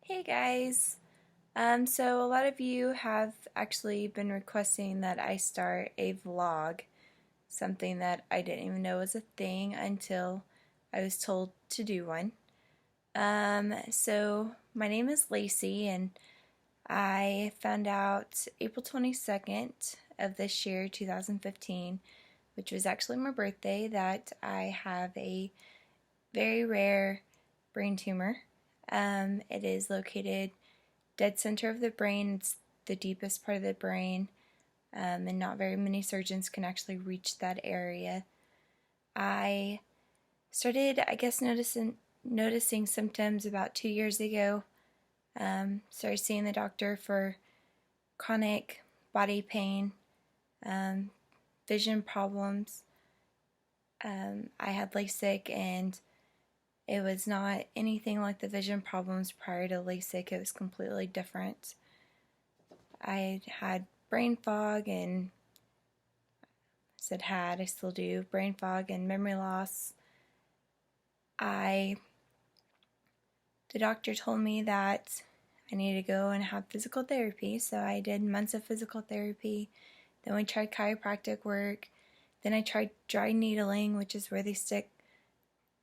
Hey guys. So a lot of you have actually been requesting that I start a vlog, something that I didn't even know was a thing until I was told to do one. So my name is Lacey, and I found out April 22nd of this year, 2015, which was actually my birthday, that I have a very rare brain tumor. It is located dead center of the brain. It's the deepest part of the brain, and not very many surgeons can actually reach that area. I started, I guess, noticing symptoms about 2 years ago. Started seeing the doctor for chronic body pain, um, vision problems. I had LASIK, and it was not anything like the vision problems prior to LASIK. It was completely different. I had brain fog and I still do, brain fog and memory loss. The doctor told me that I needed to go and have physical therapy, so I did months of physical therapy. Then we tried chiropractic work. Then I tried dry needling, which is where they stick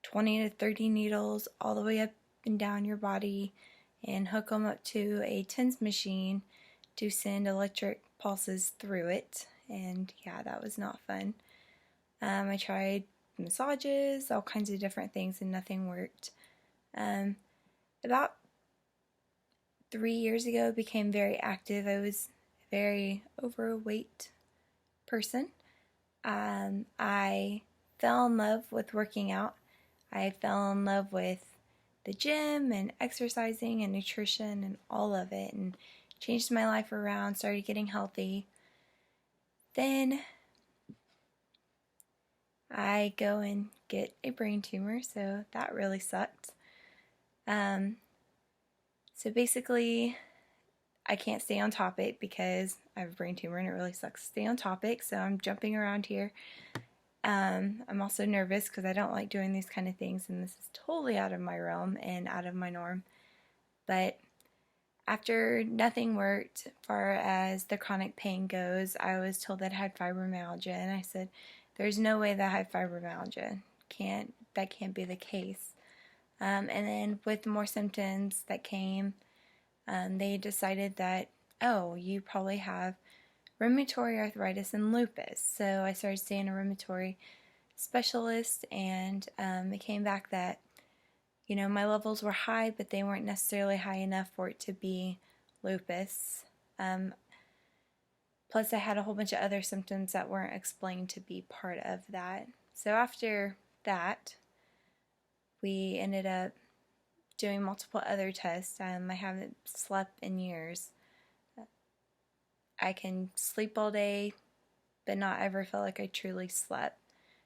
20 to 30 needles all the way up and down your body and hook them up to a TENS machine to send electric pulses through it. And yeah, that was not fun. I tried massages, all kinds of different things, and nothing worked. About 3 years ago, I became very active. I was a very overweight person. I fell in love with working out. I fell in love with the gym and exercising and nutrition and all of it, and changed my life around, started getting healthy. Then I go and get a brain tumor, so that really sucked. So basically, I can't stay on topic because I have a brain tumor and it really sucks to stay on topic, so I'm jumping around here. I'm also nervous because I don't like doing these kind of things, and this is totally out of my realm and out of my norm. But after nothing worked, as far as the chronic pain goes, I was told that I had fibromyalgia, and I said, "There's no way that I have fibromyalgia. That can't be the case." And then with more symptoms that came, they decided that, oh, you probably have rheumatoid arthritis and lupus. So I started seeing a rheumatoid specialist, and it came back that, my levels were high, but they weren't necessarily high enough for it to be lupus. Plus, I had a whole bunch of other symptoms that weren't explained to be part of that. So after that, we ended up doing multiple other tests. I haven't slept in years. I can sleep all day, but not ever feel like I truly slept.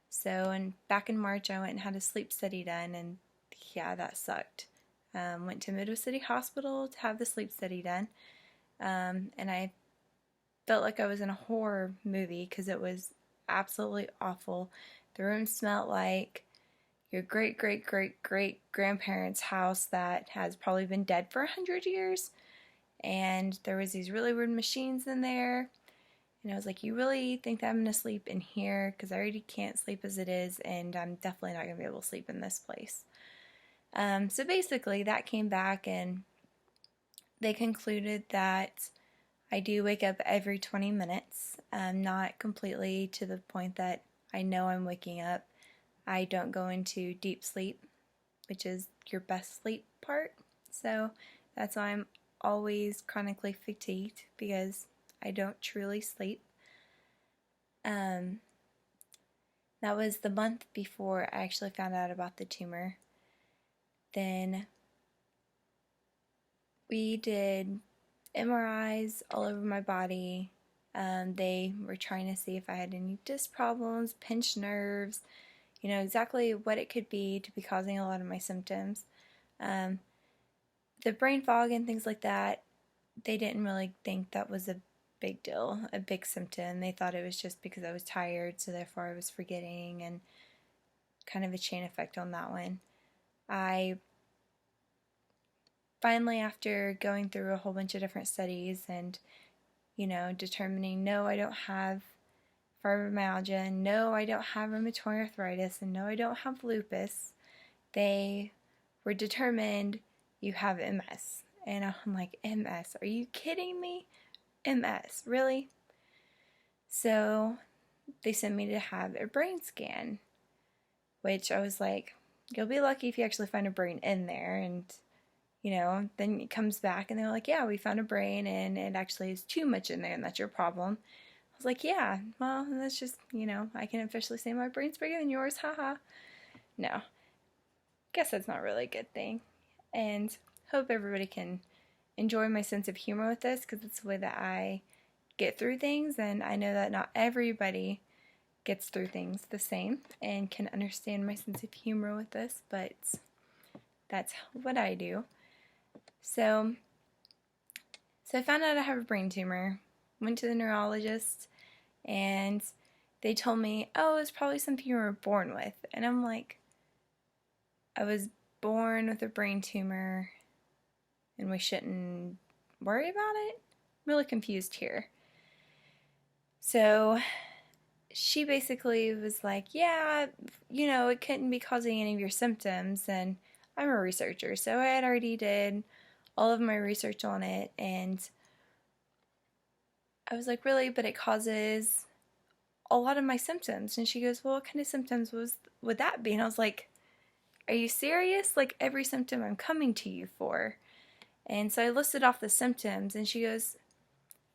So, back in March, I went and had a sleep study done, and yeah, that sucked. Went to Midwest City Hospital to have the sleep study done, and I felt like I was in a horror movie because it was absolutely awful. The room smelled like your great great great great grandparents' house that has probably been dead for 100 years, and there was these really weird machines in there. And I was like, you really think that I'm going to sleep in here? Because I already can't sleep as it is, and I'm definitely not going to be able to sleep in this place. So basically, that came back, and they concluded that I do wake up every 20 minutes, not completely to the point that I know I'm waking up. I don't go into deep sleep, which is your best sleep part. So that's why I'm always chronically fatigued, because I don't truly sleep. That was the month before I actually found out about the tumor. Then we did MRIs all over my body. They were trying to see if I had any disc problems, pinched nerves, exactly what it could be to be causing a lot of my symptoms. The brain fog and things like that, they didn't really think that was a big deal, a big symptom. They thought it was just because I was tired, so therefore I was forgetting, and kind of a chain effect on that one. I finally, after going through a whole bunch of different studies and, determining, no, I don't have fibromyalgia, and no, I don't have rheumatoid arthritis, and no, I don't have lupus, they were determined, you have MS. And I'm like, MS? Are you kidding me? MS? Really? So they sent me to have a brain scan, which I was like, you'll be lucky if you actually find a brain in there. And, then it comes back and they're like, yeah, we found a brain and it actually is too much in there and that's your problem. I was like, yeah, well, that's just, I can officially say my brain's bigger than yours, haha. No, guess that's not really a good thing. And hope everybody can enjoy my sense of humor with this, because it's the way that I get through things, and I know that not everybody gets through things the same and can understand my sense of humor with this, but that's what I do. So I found out I have a brain tumor, went to the neurologist, and they told me, oh, it's probably something you were born with. And I'm like, I was born with a brain tumor and we shouldn't worry about it? I'm really confused here. So she basically was like, yeah, it couldn't be causing any of your symptoms. And I'm a researcher, so I had already did all of my research on it. And I was like, really? But it causes a lot of my symptoms. And she goes, well, what kind of symptoms would that be? And I was like, are you serious? Like, every symptom I'm coming to you for. And so I listed off the symptoms, and she goes,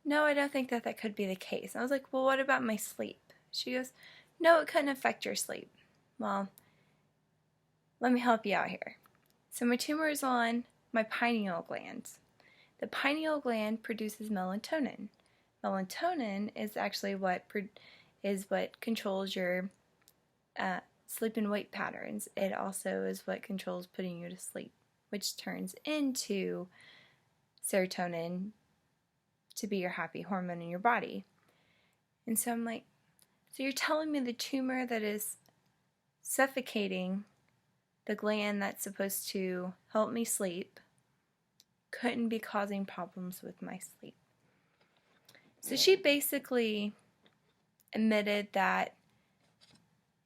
no, I don't think that could be the case. And I was like, well, what about my sleep? She goes, no, it couldn't affect your sleep. Well, let me help you out here. So my tumor is on my pineal gland. The pineal gland produces melatonin. Melatonin is actually what controls your sleep and wake patterns. It also is what controls putting you to sleep, which turns into serotonin to be your happy hormone in your body. And so I'm like, so you're telling me the tumor that is suffocating the gland that's supposed to help me sleep couldn't be causing problems with my sleep. So she basically admitted that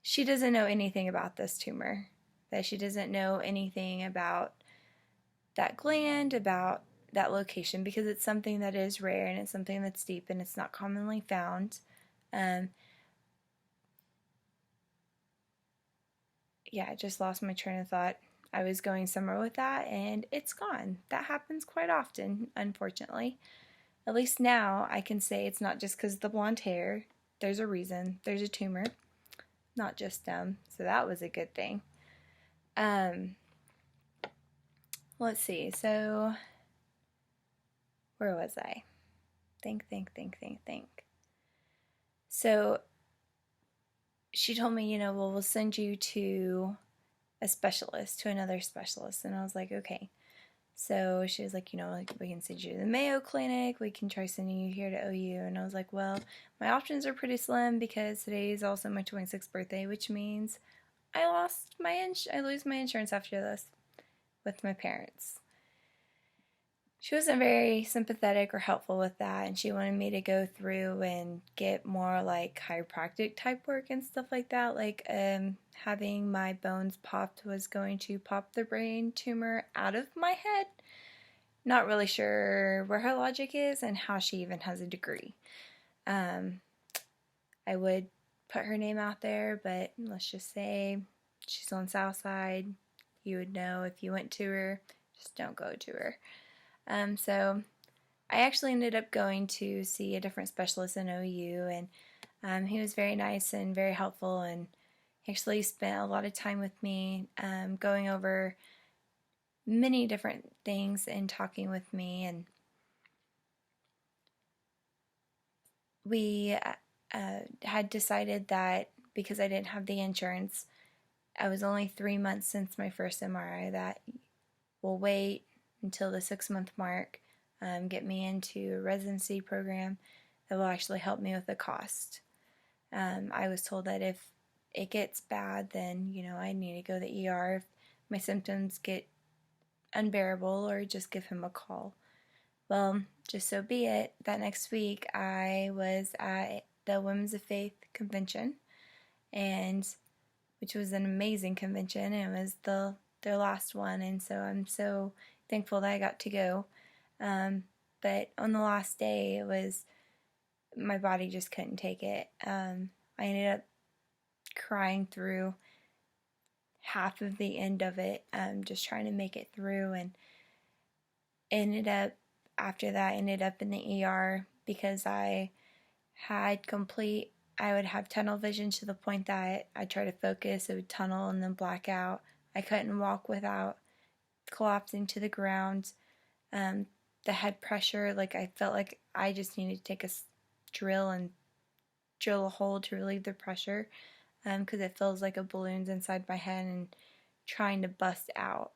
she doesn't know anything about this tumor, that she doesn't know anything about that gland, about that location, because it's something that is rare and it's something that's deep and it's not commonly found. I just lost my train of thought. I was going somewhere with that and it's gone. That happens quite often, unfortunately. At least now I can say it's not just because of the blonde hair. There's a reason. There's a tumor. Not just so that was a good thing. Let's see. So where was I? Think. So she told me, well, we'll send you to another specialist. And I was like, okay. So she was like, we can send you to the Mayo Clinic. We can try sending you here to OU. And I was like, well, my options are pretty slim because today is also my 26th birthday, which means I lose my insurance after this with my parents. She wasn't very sympathetic or helpful with that, and she wanted me to go through and get more like chiropractic type work and stuff like that. Like having my bones popped was going to pop the brain tumor out of my head. Not really sure where her logic is and how she even has a degree. I would put her name out there, but let's just say she's on Southside. You would know if you went to her. Just don't go to her. So I actually ended up going to see a different specialist in OU, and he was very nice and very helpful, and he actually spent a lot of time with me, going over many different things and talking with me. And we had decided that because I didn't have the insurance, I was only 3 months since my first MRI, that we'll wait until the 6-month mark, get me into a residency program that will actually help me with the cost. I was told that if it gets bad, then, I need to go to the ER. If my symptoms get unbearable or just give him a call. Well, just so be it, that next week I was at the Women's of Faith convention, and which was an amazing convention. It was their last one, and so I'm so thankful that I got to go. But on the last day, it was my body just couldn't take it. I ended up crying through half of the end of it, just trying to make it through, and after that ended up in the ER because I would have tunnel vision to the point that I'd try to focus, it would tunnel and then black out. I couldn't walk without collapsing to the ground. The head pressure, like I felt like I just needed to take a drill and drill a hole to relieve the pressure, because it feels like a balloon's inside my head and trying to bust out.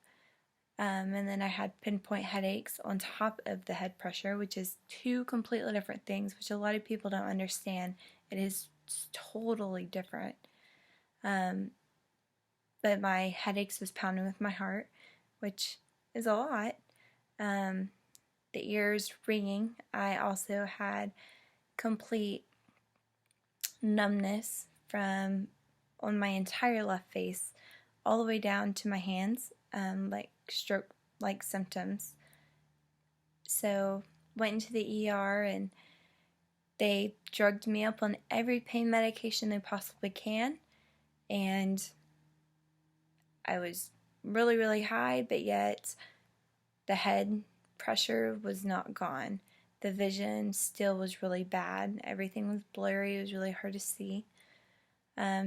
And then I had pinpoint headaches on top of the head pressure, which is two completely different things, which a lot of people don't understand. It is totally different. But my headaches was pounding with my heart, which is a lot. The ears ringing. I also had complete numbness from on my entire left face all the way down to my hands, like stroke-like symptoms. So went into the ER and they drugged me up on every pain medication they possibly can, and I was really, really high, but yet the head pressure was not gone. The vision still was really bad. Everything was blurry. It was really hard to see.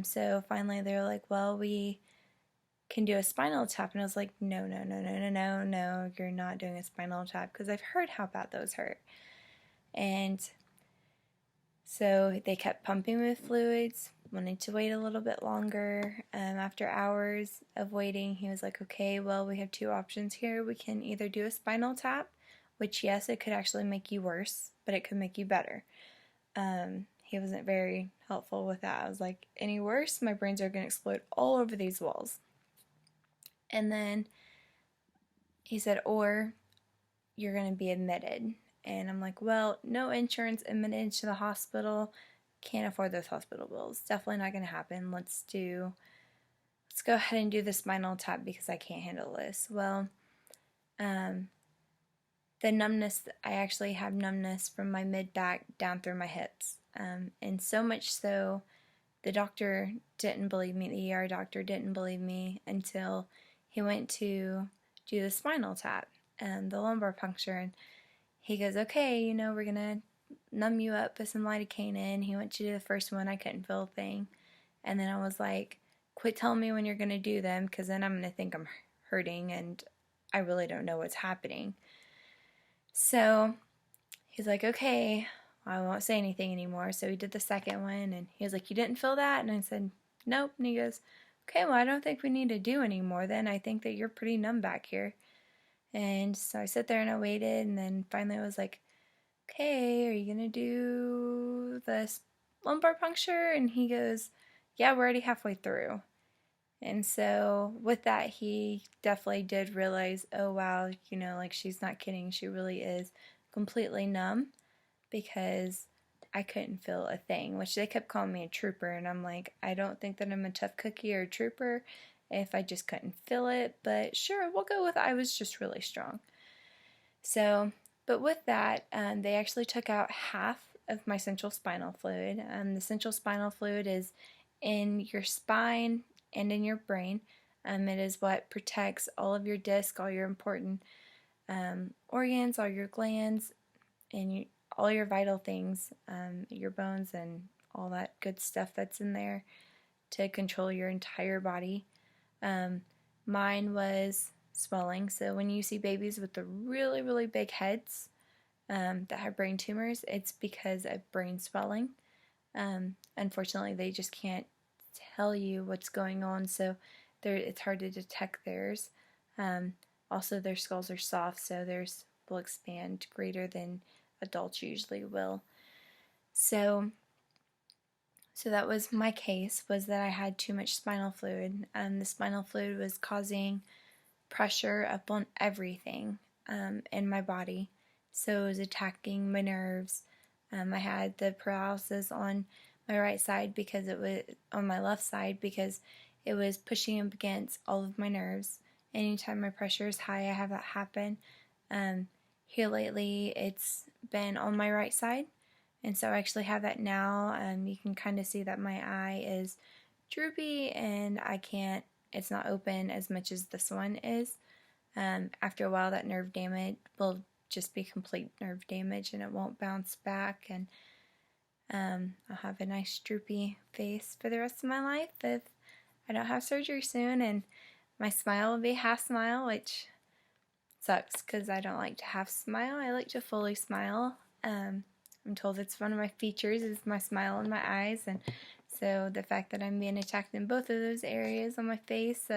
So finally they were like, well, we can do a spinal tap. And I was like, no, you're not doing a spinal tap, because I've heard how bad those hurt. And so they kept pumping me with fluids, wanted to wait a little bit longer. After hours of waiting, he was like, okay, well, we have two options here. We can either do a spinal tap, which, yes, it could actually make you worse, but it could make you better. He wasn't very helpful with that. I was like, any worse, my brains are going to explode all over these walls. And then he said, or you're going to be admitted. And I'm like, well, no insurance, admitted to the hospital, can't afford those hospital bills. Definitely not going to happen. Let's go ahead and do the spinal tap because I can't handle this. Well, the numbness, I actually have numbness from my mid-back down through my hips. And so much so, the doctor didn't believe me, the ER doctor didn't believe me until he went to do the spinal tap and the lumbar puncture. And he goes, okay, we're going to numb you up, put some lidocaine in. He went to do the first one. I couldn't feel a thing. And then I was like, quit telling me when you're going to do them, because then I'm going to think I'm hurting and I really don't know what's happening. So he's like, okay, I won't say anything anymore. So he did the second one, and he was like, you didn't feel that? And I said, nope. And he goes, okay, well, I don't think we need to do any more then. I think that you're pretty numb back here. And so I sat there and I waited, and then finally I was like, okay, are you going to do the lumbar puncture? And he goes, yeah, we're already halfway through. And so with that, he definitely did realize, oh, wow, like she's not kidding. She really is completely numb, because I couldn't feel a thing, which they kept calling me a trooper. And I'm like, I don't think that I'm a tough cookie or a trooper if I just couldn't feel it. But sure, we'll go with I was just really strong. So, but with that, they actually took out half of my central spinal fluid. The central spinal fluid is in your spine and in your brain. It is what protects all of your disc, all your important organs, all your glands, and all your vital things, your bones and all that good stuff that's in there to control your entire body. Mine was swelling. So when you see babies with the really, really big heads that have brain tumors, it's because of brain swelling. Unfortunately, they just can't tell you what's going on, so it's hard to detect theirs. Also, their skulls are soft, so theirs will expand greater than adults usually will. So that was my case, was that I had too much spinal fluid. The spinal fluid was causing pressure up on everything in my body. So it was attacking my nerves. I had the paralysis on my right side because it was on my left side because it was pushing up against all of my nerves. Anytime my pressure is high, I have that happen. Here lately, it's been on my right side, and so I actually have that now. You can kind of see that my eye is droopy and it's not open as much as this one is. After a while, that nerve damage will just be complete nerve damage and it won't bounce back, and I'll have a nice droopy face for the rest of my life if I don't have surgery soon, and my smile will be half smile, which sucks because I don't like to half smile. I like to fully smile. I'm told it's one of my features is my smile in my eyes, and so the fact that I'm being attacked in both of those areas on my face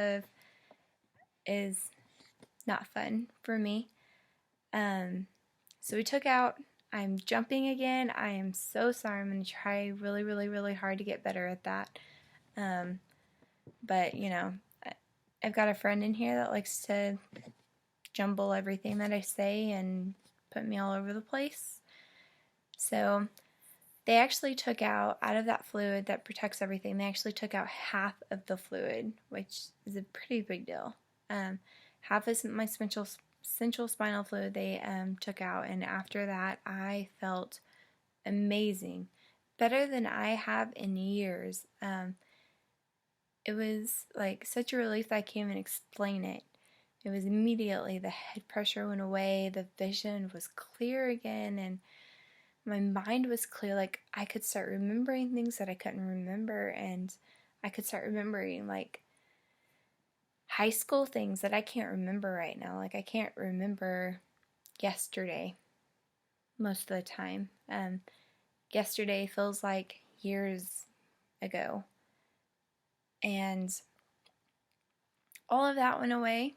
is not fun for me. So we took out, I'm jumping again. I am so sorry. I'm going to try really, really, really hard to get better at that. But, you know, I've got a friend in here that likes to jumble everything that I say and put me all over the place. So they actually took out of that fluid that protects everything, they actually took out half of the fluid, which is a pretty big deal. Half of my central spinal fluid they took out, and after that I felt amazing, better than I have in years. It was like such a relief that I can't even explain it. It was immediately, the head pressure went away, the vision was clear again, and my mind was clear. Like I could start remembering things that I couldn't remember, and I could start remembering like high school things that I can't remember right now. Like I can't remember yesterday most of the time. Yesterday feels like years ago. And all of that went away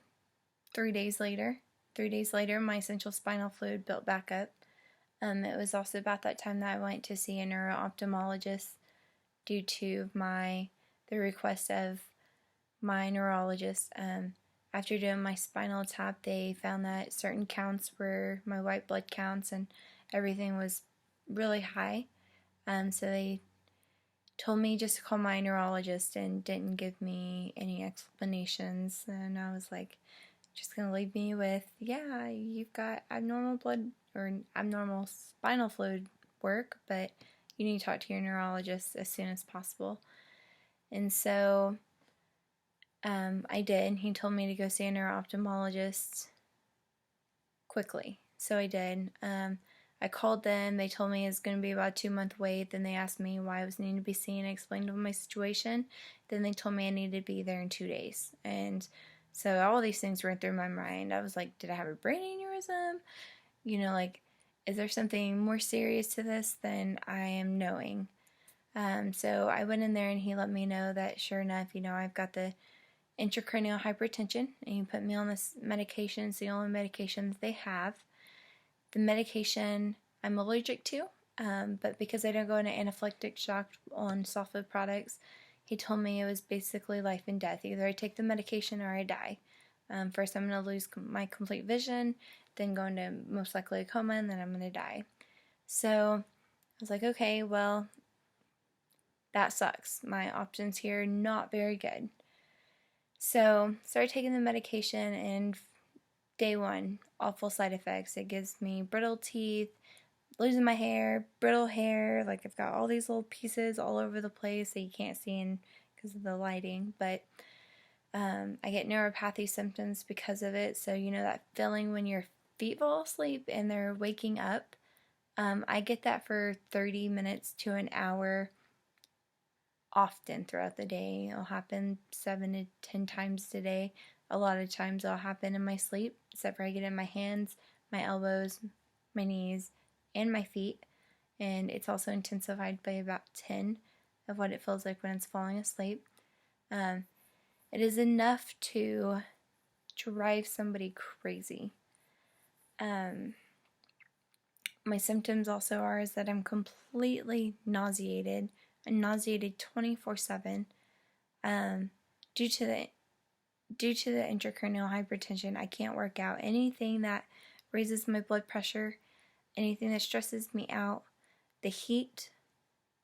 3 days later. 3 days later, my central spinal fluid built back up. It was also about that time that I went to see a neuro-ophthalmologist due to the request of my neurologist. After doing my spinal tap, they found that certain counts were my white blood counts and everything was really high. So they told me just to call my neurologist and didn't give me any explanations. And I was like, just gonna leave me with, yeah, you've got abnormal blood or abnormal spinal fluid work, but you need to talk to your neurologist as soon as possible. And so I did. He told me to go see a neuro-ophthalmologist quickly. So I did. I called them. They told me it's going to be about a 2-month wait. Then they asked me why I was needing to be seen. I explained to them my situation. Then they told me I needed to be there in 2 days. And so all these things went through my mind. I was like, did I have a brain aneurysm? You know, like, is there something more serious to this than I am knowing? So I went in there and he let me know that sure enough, you know, I've got the intracranial hypertension, and he put me on this medication. It's the only medication that they have. The medication I'm allergic to, but because I don't go into anaphylactic shock on soft food products, he told me it was basically life and death. Either I take the medication or I die. First I'm going to lose my complete vision, then go into most likely a coma, and then I'm going to die. So I was like, okay, well, that sucks. My options here, not very good. So started taking the medication, and day one, awful side effects. It gives me brittle teeth, losing my hair, brittle hair. Like I've got all these little pieces all over the place that you can't see because of the lighting. But I get neuropathy symptoms because of it. So you know that feeling when your feet fall asleep and they're waking up. I get that for 30 minutes to an hour often throughout the day. It'll happen 7 to 10 times a day. A lot of times it'll happen in my sleep, except for I get in my hands, my elbows, my knees, and my feet. And it's also intensified by about 10 of what it feels like when it's falling asleep. It is enough to drive somebody crazy. My symptoms also are is that I'm completely nauseated. I'm nauseated 24/7 due to due to the intracranial hypertension, I can't work out. Anything that raises my blood pressure, anything that stresses me out, the heat,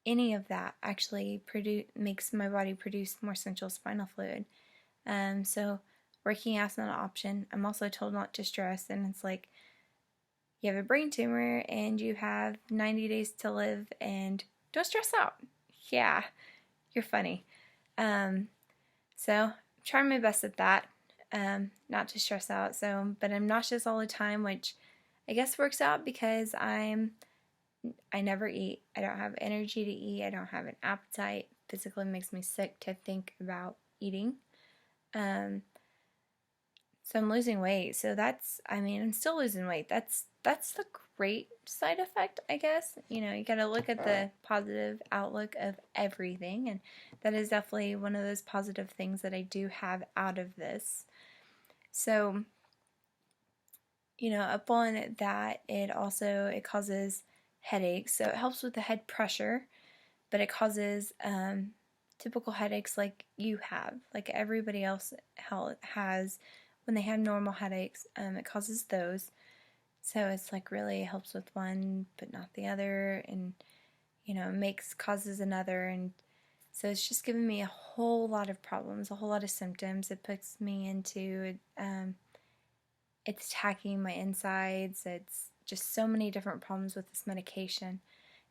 any of that actually makes my body produce more central spinal fluid. So working out's not an option. I'm also told not to stress, and it's like, you have a brain tumor and you have 90 days to live and don't stress out. Yeah, you're funny. So I'm trying my best at that, not to stress out. So, but I'm nauseous all the time, which I guess works out because I never eat. I don't have energy to eat. I don't have an appetite. Physically makes me sick to think about eating. So I'm losing weight. So I'm still losing weight. That's the great side effect, I guess. You gotta look at the positive outlook of everything, and that is definitely one of those positive things that I do have out of this. So, upon that, it causes headaches. So it helps with the head pressure, but it causes typical headaches like you have, like everybody else has when they have normal headaches. It causes those. So it's like really helps with one but not the other, and causes another, and so it's just giving me a whole lot of problems, a whole lot of symptoms. It puts me into it's attacking my insides. It's just so many different problems with this medication,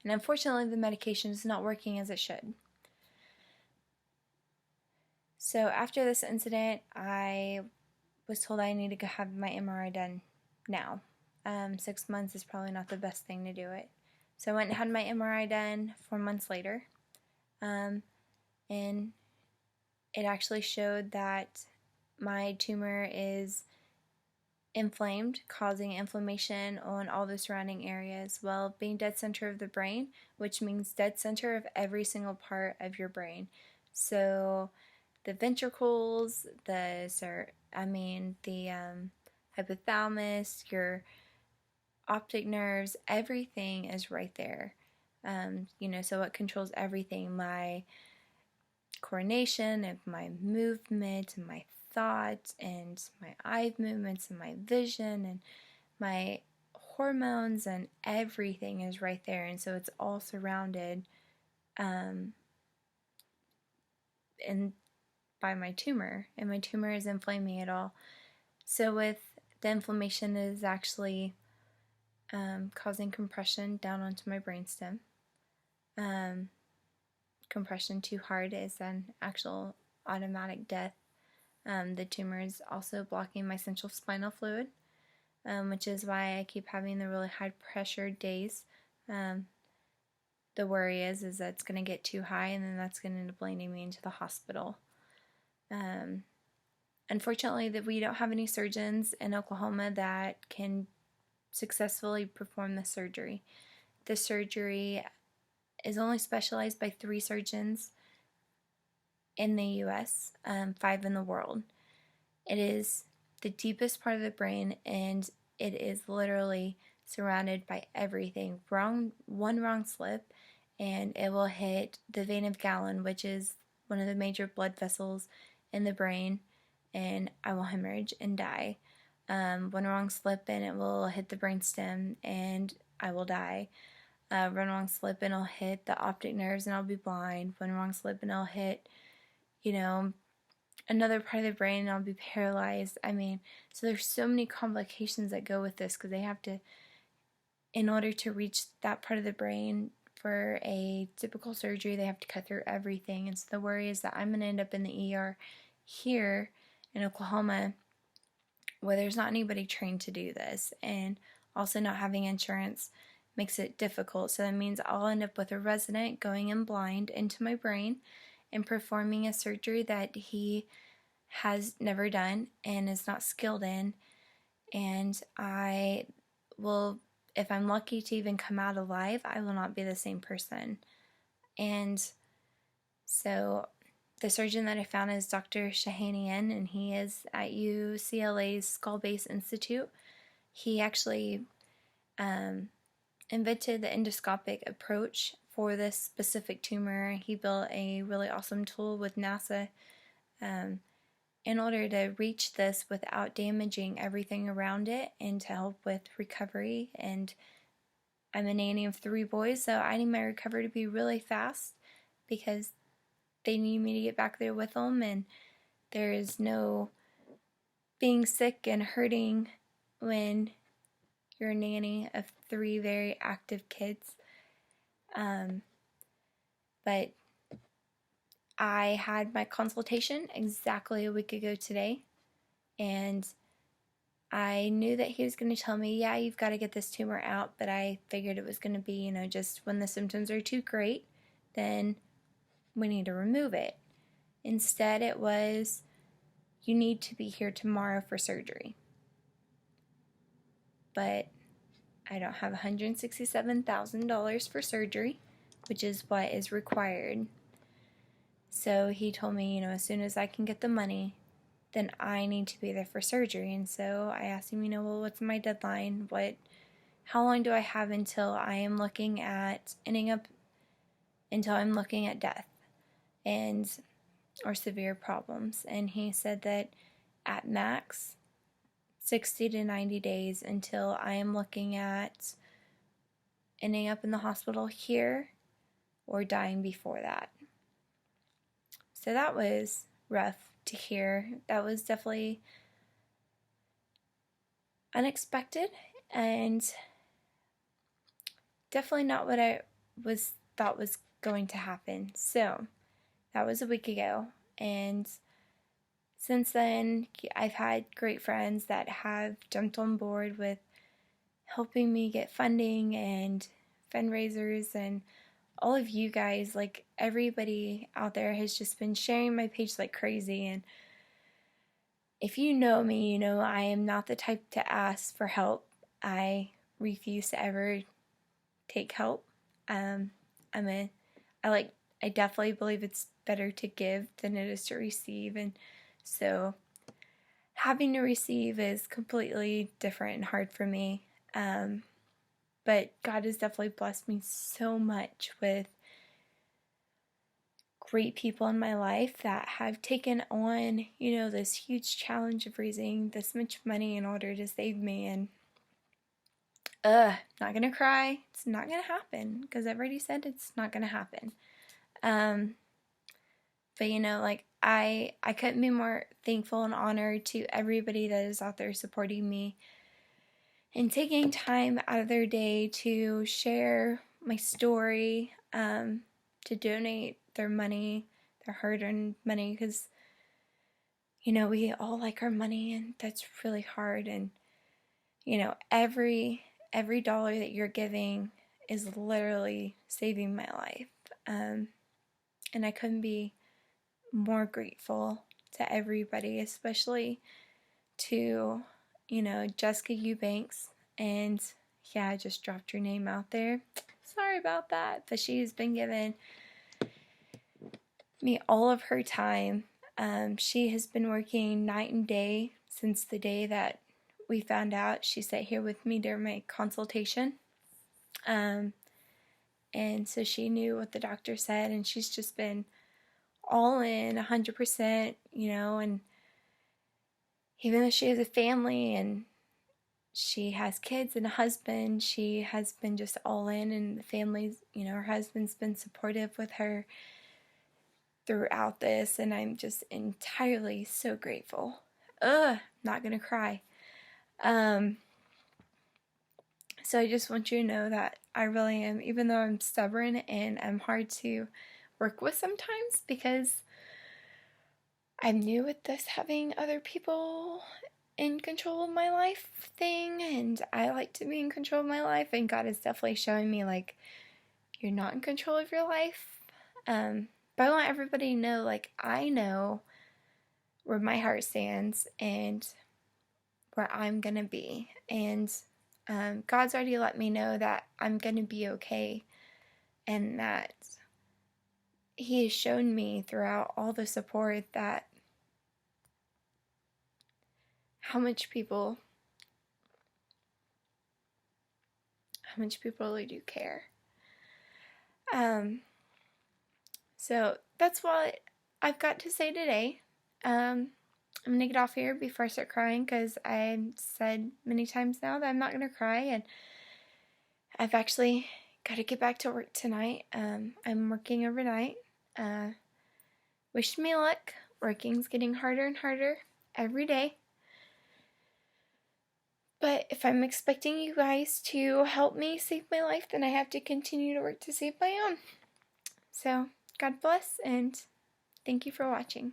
and unfortunately the medication is not working as it should. So after this incident, I was told I need to go have my MRI done now. 6 months is probably not the best thing to do it. So I went and had my MRI done 4 months later. And it actually showed that my tumor is inflamed, causing inflammation on all the surrounding areas. Well, being dead center of the brain, which means dead center of every single part of your brain. So the ventricles, the hypothalamus, your optic nerves, everything is right there. So it controls everything. My coordination of my movement and my thought and my eye movements and my vision and my hormones and everything is right there. And so it's all surrounded by my tumor, and my tumor is inflaming it all. So with the inflammation, it is actually causing compression down onto my brainstem. Compression too hard is an actual automatic death. The tumor is also blocking my central spinal fluid, which is why I keep having the really high pressure days. The worry is that it's going to get too high, and then that's going to end up landing me into the hospital. Unfortunately, that we don't have any surgeons in Oklahoma that can successfully perform the surgery. The surgery is only specialized by 3 surgeons in the U.S., 5 in the world. It is the deepest part of the brain, and it is literally surrounded by everything. One wrong slip, and it will hit the vein of Galen, which is one of the major blood vessels in the brain, and I will hemorrhage and die. One wrong slip and it will hit the brainstem and I will die. One wrong slip and it'll hit the optic nerves and I'll be blind. One wrong slip and it'll hit, another part of the brain and I'll be paralyzed. So there's so many complications that go with this, because they have to, in order to reach that part of the brain for a typical surgery, they have to cut through everything. And so the worry is that I'm going to end up in the ER here in Oklahoma, where there's not anybody trained to do this, and also not having insurance makes it difficult. So that means I'll end up with a resident going in blind into my brain and performing a surgery that he has never done and is not skilled in, and I will, if I'm lucky to even come out alive, I will not be the same person. And so the surgeon that I found is Dr. Shahanian, and he is at UCLA's Skull Base Institute. He actually invented the endoscopic approach for this specific tumor. He built a really awesome tool with NASA, in order to reach this without damaging everything around it and to help with recovery. And I'm a nanny of 3 boys, so I need my recovery to be really fast because they need me to get back there with them, and there is no being sick and hurting when you're a nanny of 3 very active kids. But I had my consultation exactly a week ago today, and I knew that he was going to tell me, yeah, you've got to get this tumor out, but I figured it was going to be, just when the symptoms are too great, then we need to remove it. Instead, it was, you need to be here tomorrow for surgery. But I don't have $167,000 for surgery, which is what is required. So he told me, as soon as I can get the money, then I need to be there for surgery. And so I asked him, well, what's my deadline? How long do I have until I am looking at death or severe problems? And he said that at max 60 to 90 days until I am looking at ending up in the hospital here or dying before that. So that was rough to hear. That was definitely unexpected and definitely not what I thought was going to happen. So that was a week ago, and since then I've had great friends that have jumped on board with helping me get funding and fundraisers, and all of you guys, like everybody out there has just been sharing my page like crazy. And if you know me, you know I am not the type to ask for help. I refuse to ever take help. I definitely believe it's better to give than it is to receive, and so having to receive is completely different and hard for me. But God has definitely blessed me so much with great people in my life that have taken on, this huge challenge of raising this much money in order to save me. And not gonna cry. It's not gonna happen because I've already said it's not gonna happen. But I couldn't be more thankful and honored to everybody that is out there supporting me and taking time out of their day to share my story, to donate their money, their hard-earned money, because we all like our money, and that's really hard. And every dollar that you're giving is literally saving my life, and I couldn't be more grateful to everybody, especially to Jessica Eubanks. And yeah, I just dropped your name out there, sorry about that, but she's been giving me all of her time. She has been working night and day since the day that we found out. She sat here with me during my consultation, and so she knew what the doctor said, and she's just been all in 100%, and even though she has a family and she has kids and a husband, she has been just all in, and the family's, her husband's been supportive with her throughout this, and I'm just entirely so grateful. Not gonna cry. So I just want you to know that I really am, even though I'm stubborn and I'm hard to work with sometimes, because I'm new with this having other people in control of my life thing, and I like to be in control of my life, and God is definitely showing me, you're not in control of your life. But I want everybody to know, I know where my heart stands and where I'm gonna be, and God's already let me know that I'm gonna be okay, and that He has shown me throughout all the support that how much people really do care. So that's what I've got to say today. I'm going to get off here before I start crying, because I've said many times now that I'm not going to cry, and I've actually got to get back to work tonight. I'm working overnight. Wish me luck. Working's getting harder and harder every day. But if I'm expecting you guys to help me save my life, then I have to continue to work to save my own. So, God bless, and thank you for watching.